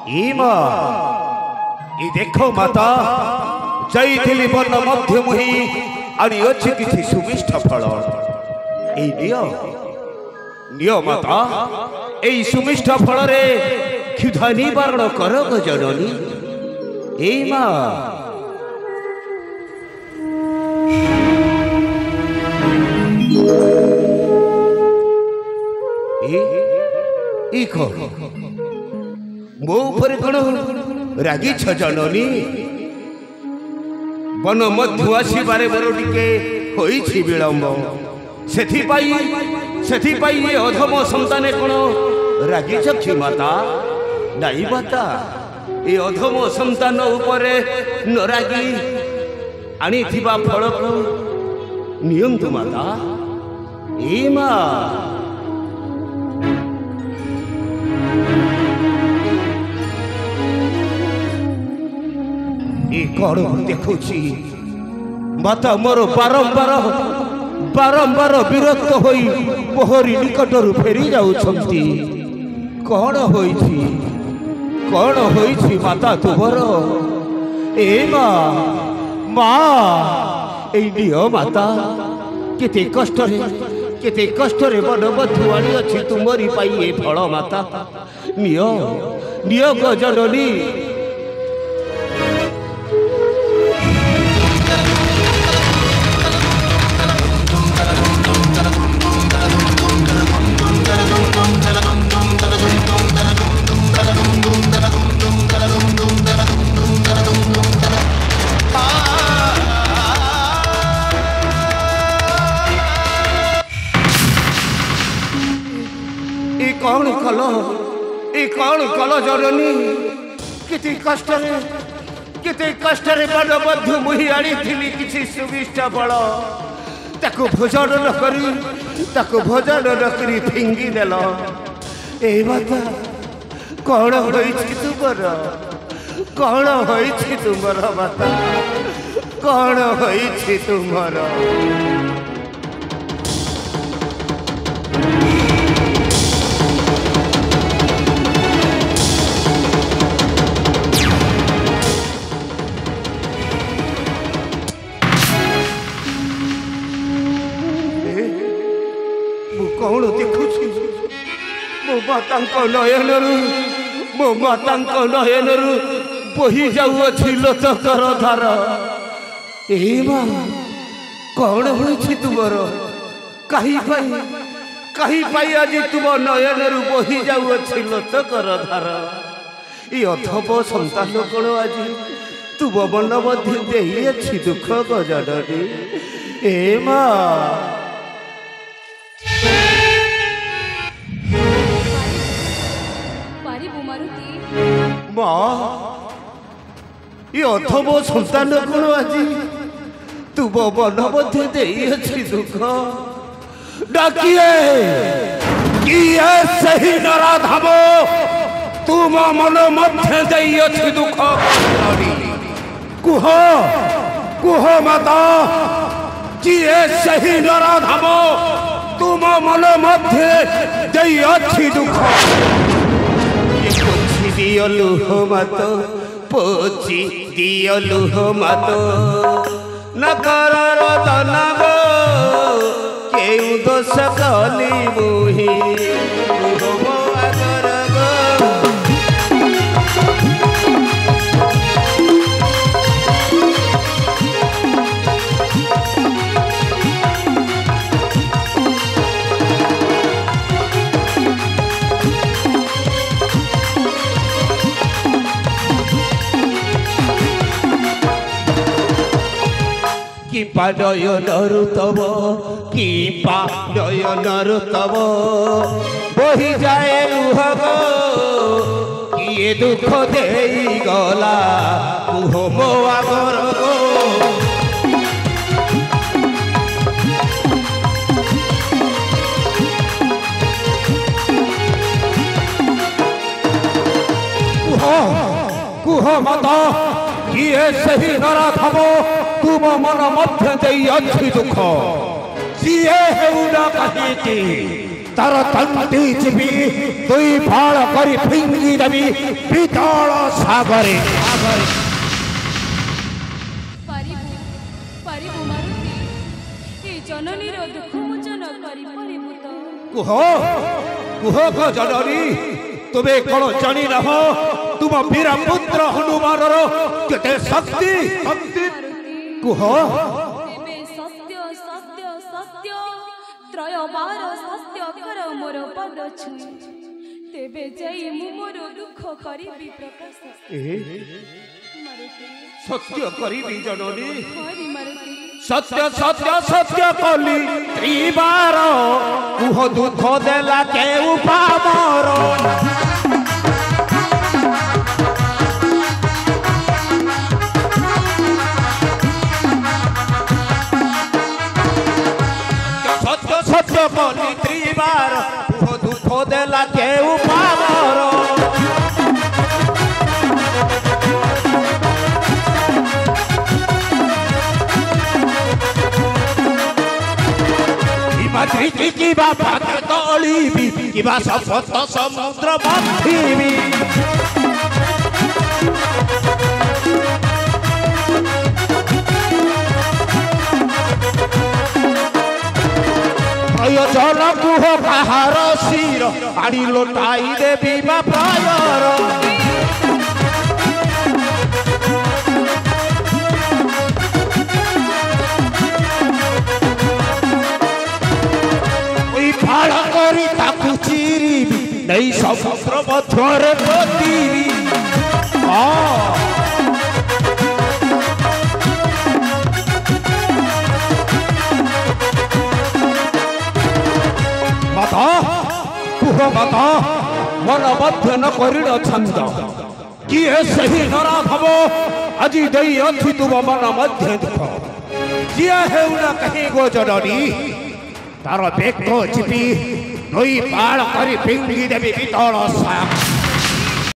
इमा ई देखो माता जाइथिली बन मध्य मुही आनी अछि किछि सुमिष्ठ फल ए नियो माता ए सुमिष्ठ फल रे क्षुधा निवारण कर जननी ए मा मो ऊपर कौन रागी छ जननी बन मध्य आसबारे मोर टिके होइछि विलंब सेथिपाई ये अधम संताने कौन रागी छी माता नाई माता ये अधम संतान उपरे न रागी आनी थिबा फल को नियंतु माता ए मा कौन देखुची माता मोर बारंबार विरक्त होई मोहरी निकटर फेरी जाउछंती कौन होइछि माता तुमर ए माँ ए नियो माता केते कष्ट रे बड़ बधुआणी अछि तुमरी पाई ए फल माता नियो गो जननी कौन कल जननी किति कष्ट रे बड़ बधु मुही आनी थिली किछि सुविष्ट फल ताको भोजन न करी फिंगी देल ए माता कौन होइछि तुमर माता कौन होइछि तुमर कौन देखुछि मो माता नयन बही जाऊँगी लोचकर धार ए माँ कौन होइछि तुमर कहीं पाई आज तुम नयन बही जाऊँगी लोचकर धार ये अधम संतान कौन आज तुम मन मध्य देई अछि दुख गजननी ए माँ ये अथम संतान कौन आज तुम मन मध्य देई अछि दुख डाकिए किए सही नराधम तुम मन मध्य देई अछि दुख कुह माता किए सही नराधम तुम मन मध्य देई अछि दुख दियो लुह मत पोची दियो लुह मत न कर रतन गो केउ दोष कली मुही अगर कि पादय नरुतब कि पादय नरुतब बही जाए लुहग किए दुख देई गला कुह मो आगर गो कुह माता किए सही नराधम तुम मन मध्य देई अछि दुख जिए हेउना कहिति तार तंती चिपी दुई फाड़ करी फिंगी देवी पितल सागरे कुह कुह को जननी तुमे कौन जानी न हो तुम वीर पुत्र हनुमान केते शक्ति शक्ति कुह सत्य सत्य सत्य त्रय बार सत्य कर मोर पद छुई तेबे जाई मु मोर दुख करिबी प्रकाश सत्य करिबी जननी हरि मरती सत्य सत्य सत्य कली त्रिबार कुह दुख देला के उपामर सत्य सत्य कली त्रिबार कुह दुख देला के उपामर की बाबा तोलीबी की बासा सप्त समुद्र बांधीबी प्रयोजन कुह काहार शिर आड़ी लोटाई देवी मा प्रायर फाड़ करी ताकू चिरीबी नहीं समुद्र मध्य पोतीबी बता कुह बता मन मध्य न करिण छंद किए सही नराधव अजी दई अच्छी तुम मन मध्य दुख जिया है उना कहीं गो जननी तार बेको चिपी दुई बाड़ करी फिंगी देवी पितल साग